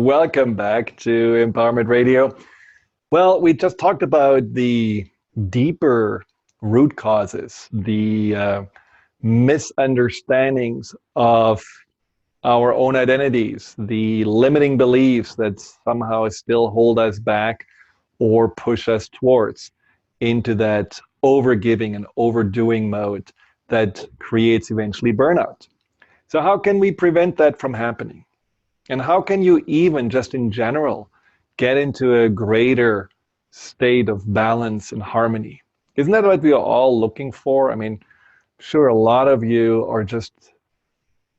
Welcome back to Empowerment Radio. Well, we just talked about the deeper root causes, the misunderstandings of our own identities, the limiting beliefs that somehow still hold us back or push us towards into that overgiving and overdoing mode that creates eventually burnout. So how can we prevent that from happening? And how can you even just in general get into a greater state of balance and harmony? Isn't that what we are all looking for? I mean, sure, a lot of you are just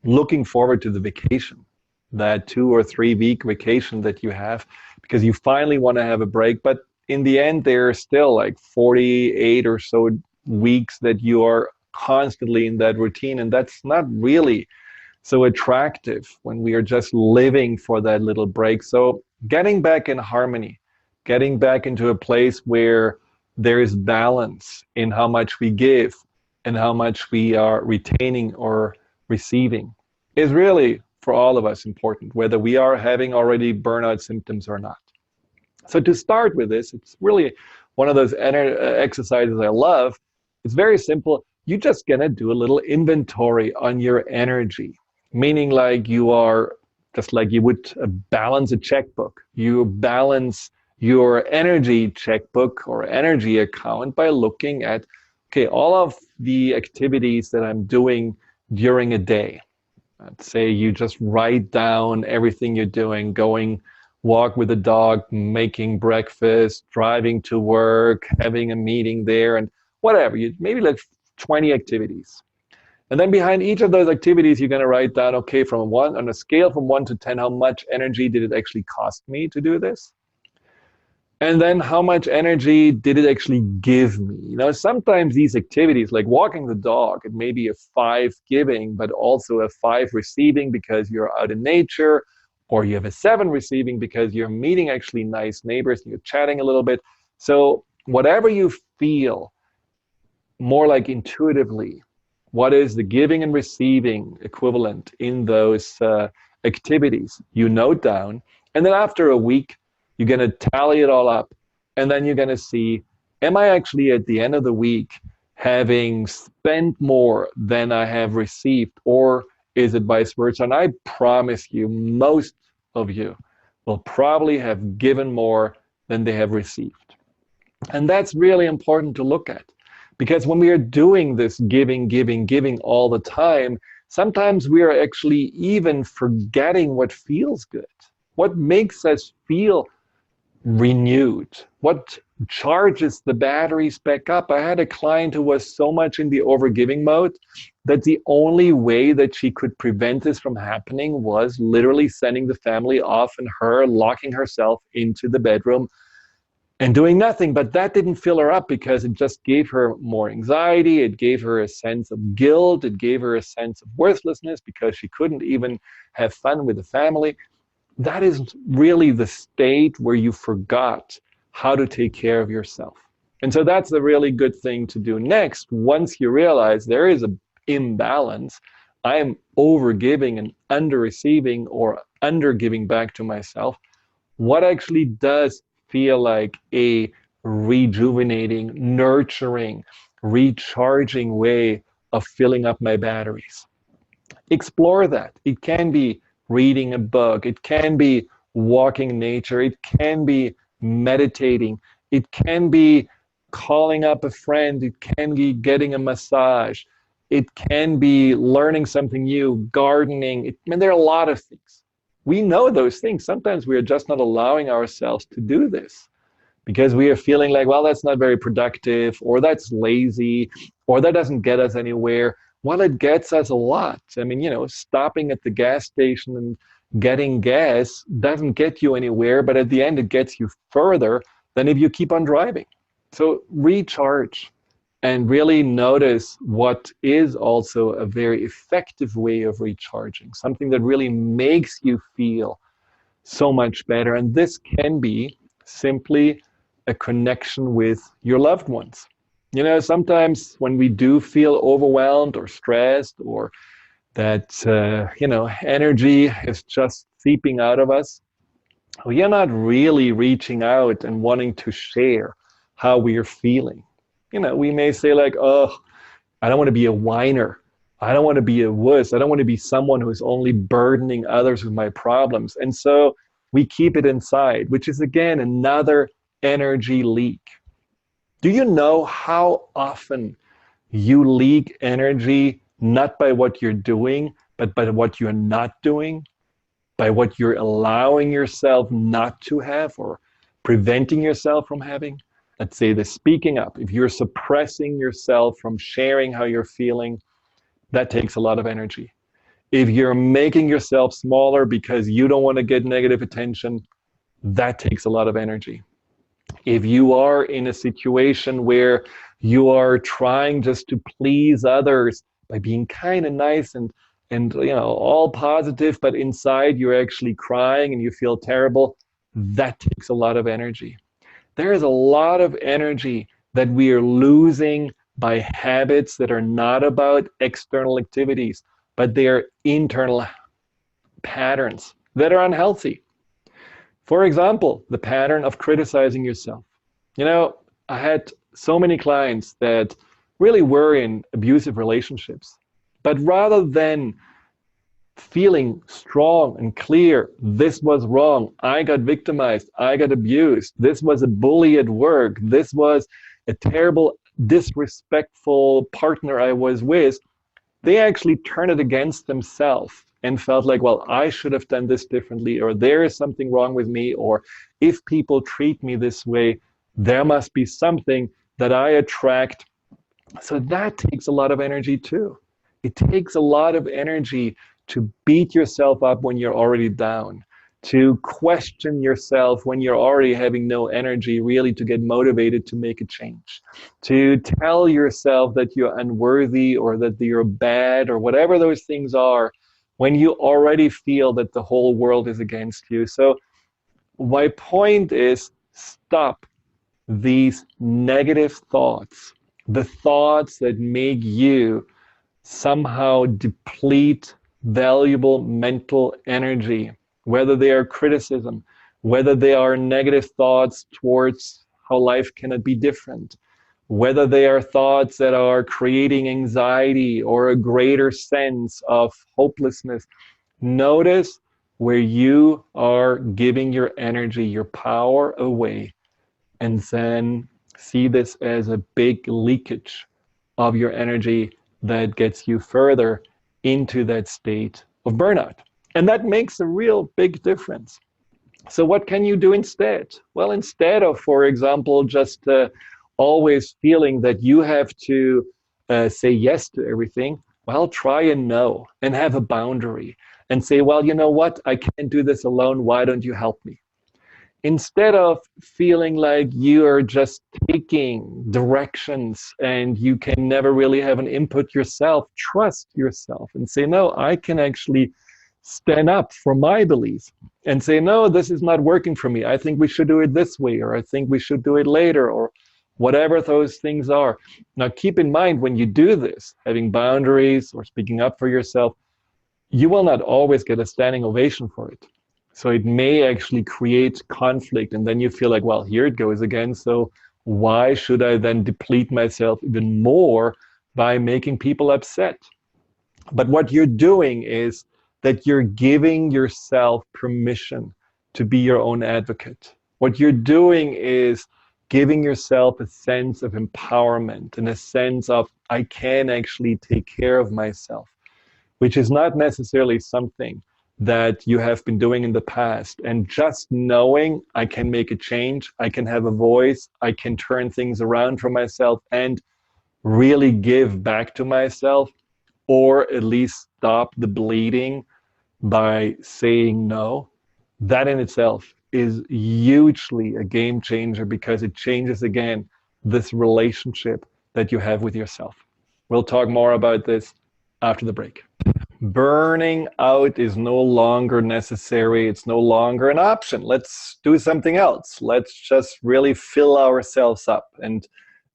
looking forward to the vacation, that 2 or 3 week vacation that you have, because you finally want to have a break. But in the end, there are still like 48 or so weeks that you are constantly in that routine. And that's not really so attractive when we are just living for that little break. So getting back in harmony, getting back into a place where there is balance in how much we give and how much we are retaining or receiving is really for all of us important, whether we are having already burnout symptoms or not. So to start with this, it's really one of those exercises I love. It's very simple. You're just gonna do a little inventory on your energy, meaning like you are just like you would balance a checkbook. You balance your energy checkbook or energy account by looking at, okay, all of the activities that I'm doing during a day. Let's say you just write down everything you're doing, going walk with the dog, making breakfast, driving to work, having a meeting there, and whatever. You maybe like 20 activities. And then behind each of those activities, you're going to write down, okay, from one on a scale from 1 to 10, how much energy did it actually cost me to do this? And then how much energy did it actually give me? You know, sometimes these activities, like walking the dog, it may be a 5 giving, but also a 5 receiving because you're out in nature, or you have a 7 receiving because you're meeting actually nice neighbors and you're chatting a little bit. So whatever you feel, more like intuitively, what is the giving and receiving equivalent in those activities, you note down. And then after a week, you're going to tally it all up. And then you're going to see, am I actually at the end of the week having spent more than I have received? Or is it vice versa? And I promise you, most of you will probably have given more than they have received. And that's really important to look at. Because when we are doing this giving, giving, giving all the time, sometimes we are actually even forgetting what feels good, what makes us feel renewed, what charges the batteries back up. I had a client who was so much in the overgiving mode that the only way that she could prevent this from happening was literally sending the family off and her locking herself into the bedroom and doing nothing. But that didn't fill her up because it just gave her more anxiety. It gave her a sense of guilt. It gave her a sense of worthlessness because she couldn't even have fun with the family. That is really the state where you forgot how to take care of yourself. And so that's a really good thing to do next. Once you realize there is an imbalance, I am over-giving and under-receiving or under-giving back to myself, what actually does feel like a rejuvenating, nurturing, recharging way of filling up my batteries? Explore that. It can be reading a book. It can be walking in nature. It can be meditating. It can be calling up a friend. It can be getting a massage. It can be learning something new, gardening. I mean, there are a lot of things. We know those things. Sometimes we are just not allowing ourselves to do this because we are feeling like, well, that's not very productive, or that's lazy, or that doesn't get us anywhere. Well, it gets us a lot. I mean, you know, stopping at the gas station and getting gas doesn't get you anywhere, but at the end, it gets you further than if you keep on driving. So recharge and really notice what is also a very effective way of recharging, something that really makes you feel so much better. And this can be simply a connection with your loved ones. You know, sometimes when we do feel overwhelmed or stressed, or that, energy is just seeping out of us, we are not really reaching out and wanting to share how we are feeling. We may say like, oh, I don't want to be a whiner. I don't want to be a wuss. I don't want to be someone who's only burdening others with my problems. And so we keep it inside, which is again another energy leak. Do you know how often you leak energy not by what you're doing, but by what you're not doing, by what you're allowing yourself not to have or preventing yourself from having? Let's say the speaking up. If you're suppressing yourself from sharing how you're feeling, that takes a lot of energy. If you're making yourself smaller because you don't want to get negative attention, that takes a lot of energy. If you are in a situation where you are trying just to please others by being kind and nice and all positive, but inside you're actually crying and you feel terrible, that takes a lot of energy. There is a lot of energy that we are losing by habits that are not about external activities, but they are internal patterns that are unhealthy. For example, the pattern of criticizing yourself. I had so many clients that really were in abusive relationships, but rather than feeling strong and clear, this was wrong, I got victimized, I got abused, this was a bully at work, this was a terrible, disrespectful partner I was with, they actually turned it against themselves and felt like, well, I should have done this differently, or there is something wrong with me, or if people treat me this way, there must be something that I attract. So that takes a lot of energy too. It takes a lot of energy to beat yourself up when you're already down, to question yourself when you're already having no energy really to get motivated to make a change, to tell yourself that you're unworthy or that you're bad or whatever those things are when you already feel that the whole world is against you. So my point is, stop these negative thoughts, the thoughts that make you somehow deplete valuable mental energy, whether they are criticism, whether they are negative thoughts towards how life cannot be different, whether they are thoughts that are creating anxiety or a greater sense of hopelessness. Notice where you are giving your energy, your power away, and then see this as a big leakage of your energy that gets you further into that state of burnout. And that makes a real big difference. So, what can you do instead? Well, instead of, for example, just always feeling that you have to say yes to everything, well, try and no and have a boundary and say, well, you know what? I can't do this alone. Why don't you help me? Instead of feeling like you are just taking directions and you can never really have an input yourself, trust yourself and say, no, I can actually stand up for my belief and say, no, this is not working for me. I think we should do it this way, or I think we should do it later, or whatever those things are. Now, keep in mind when you do this, having boundaries or speaking up for yourself, you will not always get a standing ovation for it. So it may actually create conflict. And then you feel like, well, here it goes again. So why should I then deplete myself even more by making people upset? But what you're doing is that you're giving yourself permission to be your own advocate. What you're doing is giving yourself a sense of empowerment and a sense of, I can actually take care of myself, which is not necessarily something that you have been doing in the past. And just knowing I can make a change, I can have a voice, I can turn things around for myself and really give back to myself, or at least stop the bleeding by saying no, that in itself is hugely a game changer because it changes again this relationship that you have with yourself. We'll talk more about this after the break. Burning out is no longer necessary. It's no longer an option. Let's do something else. Let's just really fill ourselves up and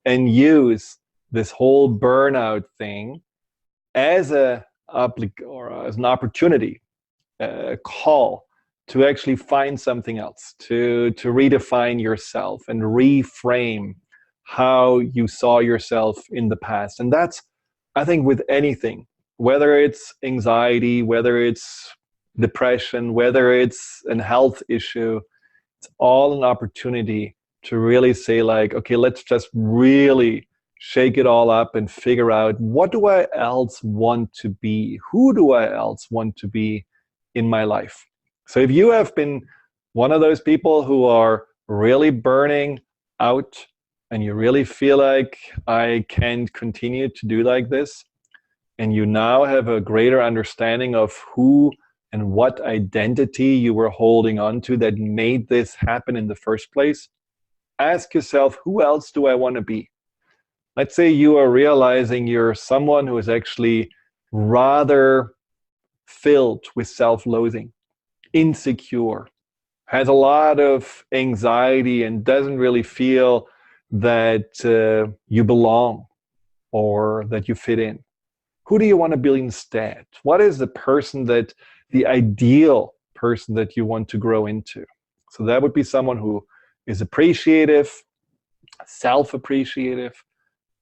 use this whole burnout thing as a or as an opportunity, a call to actually find something else, to redefine yourself and reframe how you saw yourself in the past. And that's, I think, with anything, whether it's anxiety, whether it's depression, whether it's a health issue, it's all an opportunity to really say like, okay, let's just really shake it all up and figure out, what do I else want to be? Who do I else want to be in my life? So if you have been one of those people who are really burning out and you really feel like I can't continue to do like this, and you now have a greater understanding of who and what identity you were holding on to that made this happen in the first place, ask yourself, who else do I want to be? Let's say you are realizing you're someone who is actually rather filled with self-loathing, insecure, has a lot of anxiety and doesn't really feel that you belong or that you fit in. Who do you want to be instead? What is the ideal person that you want to grow into? So that would be someone who is appreciative, self-appreciative,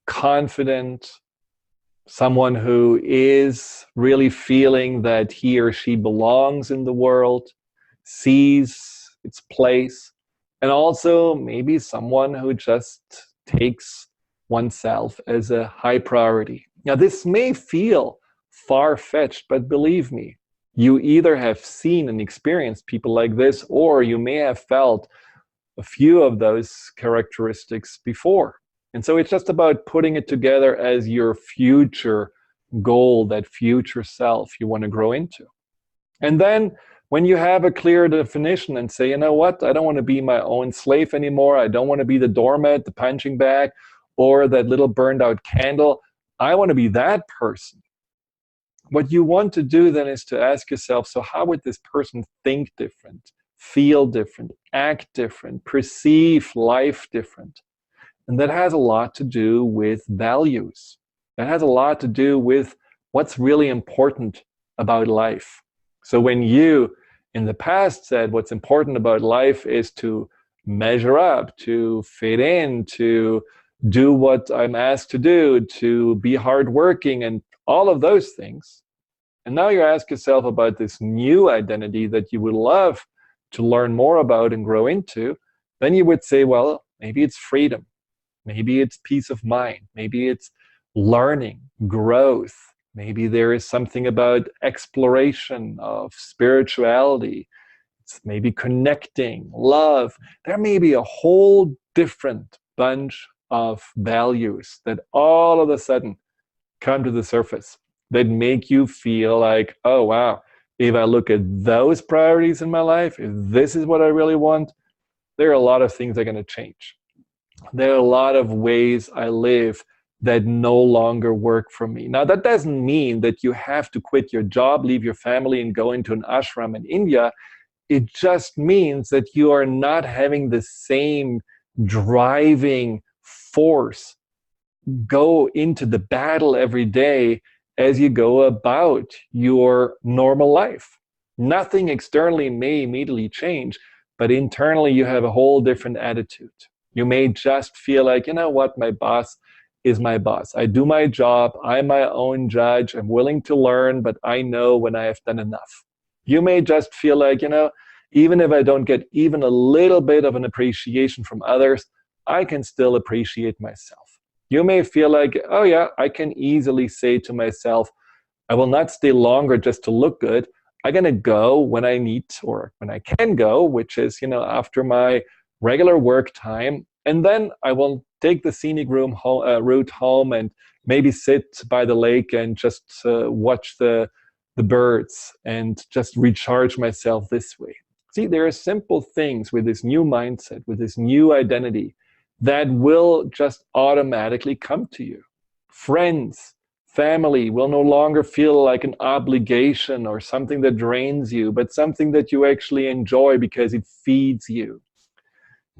confident, someone who is really feeling that he or she belongs in the world, sees its place, and also maybe someone who just takes oneself as a high priority. Now, this may feel far-fetched, but believe me, you either have seen and experienced people like this, or you may have felt a few of those characteristics before. And so it's just about putting it together as your future goal, that future self you want to grow into. And then when you have a clear definition and say, you know what, I don't want to be my own slave anymore. I don't want to be the doormat, the punching bag, or that little burned out candle. I want to be that person. What you want to do then is to ask yourself, so how would this person think different, feel different, act different, perceive life different? And that has a lot to do with values. That has a lot to do with what's really important about life. So when you in the past said what's important about life is to measure up, to fit in, to do what I'm asked to do, to be hardworking, and all of those things, and now you ask yourself about this new identity that you would love to learn more about and grow into, then you would say, well, maybe it's freedom. Maybe it's peace of mind. Maybe it's learning, growth. Maybe there is something about exploration of spirituality. It's maybe connecting, love. There may be a whole different bunch of values that all of a sudden come to the surface that make you feel like, oh, wow, if I look at those priorities in my life, if this is what I really want, there are a lot of things that are going to change. There are a lot of ways I live that no longer work for me. Now, that doesn't mean that you have to quit your job, leave your family, and go into an ashram in India. It just means that you are not having the same driving force go into the battle every day as you go about your normal life. Nothing externally may immediately change, but internally you have a whole different attitude. You may just feel like, you know what, my boss is my boss. I do my job. I'm my own judge. I'm willing to learn, but I know when I have done enough. You may just feel like, you know, even if I don't get even a little bit of an appreciation from others, I can still appreciate myself. You may feel like, oh yeah, I can easily say to myself, I will not stay longer just to look good. I'm going to go when I need or when I can go, which is, you know, after my regular work time. And then I will take the scenic route home and maybe sit by the lake and just watch the birds and just recharge myself this way. See, there are simple things with this new mindset, with this new identity that will just automatically come to you. Friends, family will no longer feel like an obligation or something that drains you, but something that you actually enjoy because it feeds you.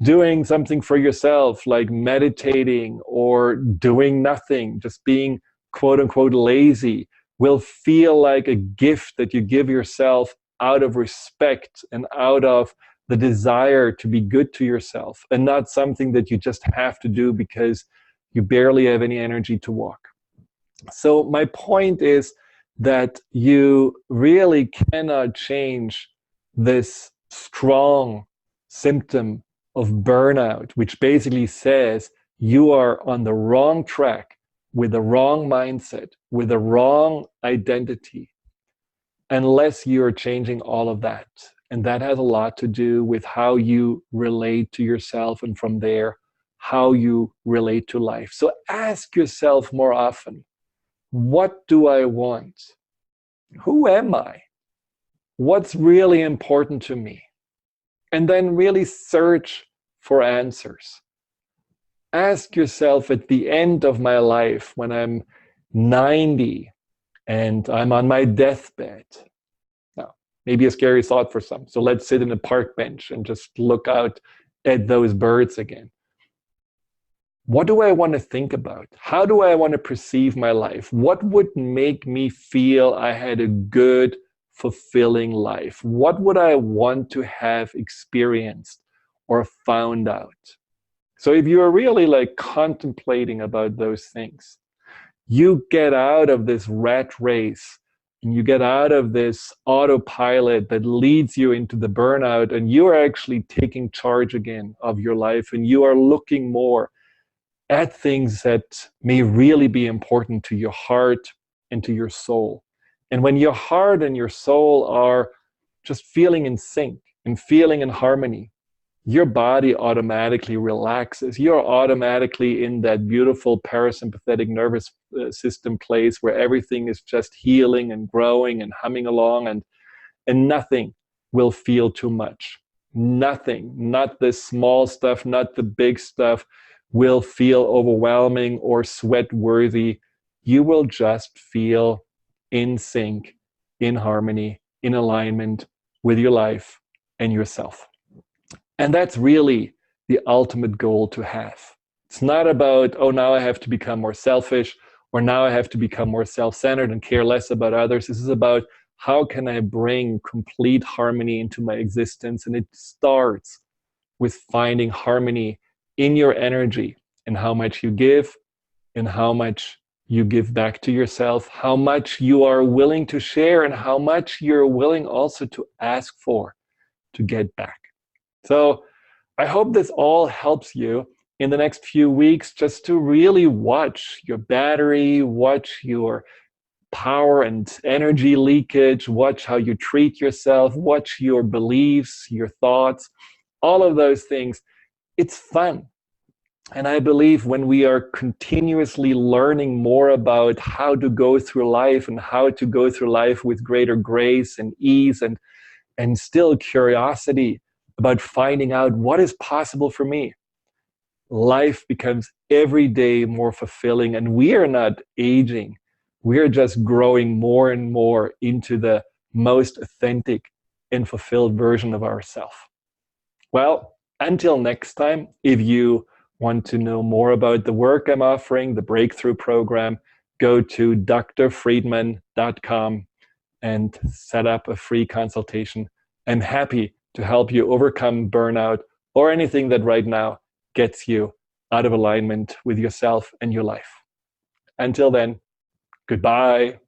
Doing something for yourself, like meditating or doing nothing, just being quote unquote lazy, will feel like a gift that you give yourself out of respect and out of the desire to be good to yourself, and not something that you just have to do because you barely have any energy to walk. So my point is that you really cannot change this strong symptom of burnout, which basically says you are on the wrong track with the wrong mindset, with the wrong identity, unless you're changing all of that. And that has a lot to do with how you relate to yourself, and from there, how you relate to life. So ask yourself more often, what do I want? Who am I? What's really important to me? And then really search for answers. Ask yourself at the end of my life, when I'm 90 and I'm on my deathbed. Now, maybe a scary thought for some. So let's sit in a park bench and just look out at those birds again. What do I want to think about? How do I want to perceive my life? What would make me feel I had a good, fulfilling life? What would I want to have experienced or found out? So if you're really like contemplating about those things, you get out of this rat race and you get out of this autopilot that leads you into the burnout, and you are actually taking charge again of your life, and you are looking more at things that may really be important to your heart and to your soul. And when your heart and your soul are just feeling in sync and feeling in harmony, your body automatically relaxes. You're automatically in that beautiful parasympathetic nervous system place where everything is just healing and growing and humming along, and nothing will feel too much. Nothing, not the small stuff, not the big stuff, will feel overwhelming or sweat worthy. You will just feel in sync, in harmony, in alignment with your life and yourself. And that's really the ultimate goal to have. It's not about, oh, now I have to become more selfish, or now I have to become more self-centered and care less about others. This is about, how can I bring complete harmony into my existence? And it starts with finding harmony in your energy, and how much you give and how much you give back to yourself, how much you are willing to share, and how much you're willing also to ask for to get back. So I hope this all helps you in the next few weeks, just to really watch your battery, watch your power and energy leakage, watch how you treat yourself, watch your beliefs, your thoughts, all of those things. It's fun. And I believe when we are continuously learning more about how to go through life, and how to go through life with greater grace and ease, and still curiosity about finding out what is possible for me, life becomes every day more fulfilling. And we are not aging. We are just growing more and more into the most authentic and fulfilled version of ourselves. Well, until next time, if you want to know more about the work I'm offering, the Breakthrough Program, go to drfriedemann.com and set up a free consultation. I'm happy to help you overcome burnout, or anything that right now gets you out of alignment with yourself and your life. Until then, goodbye.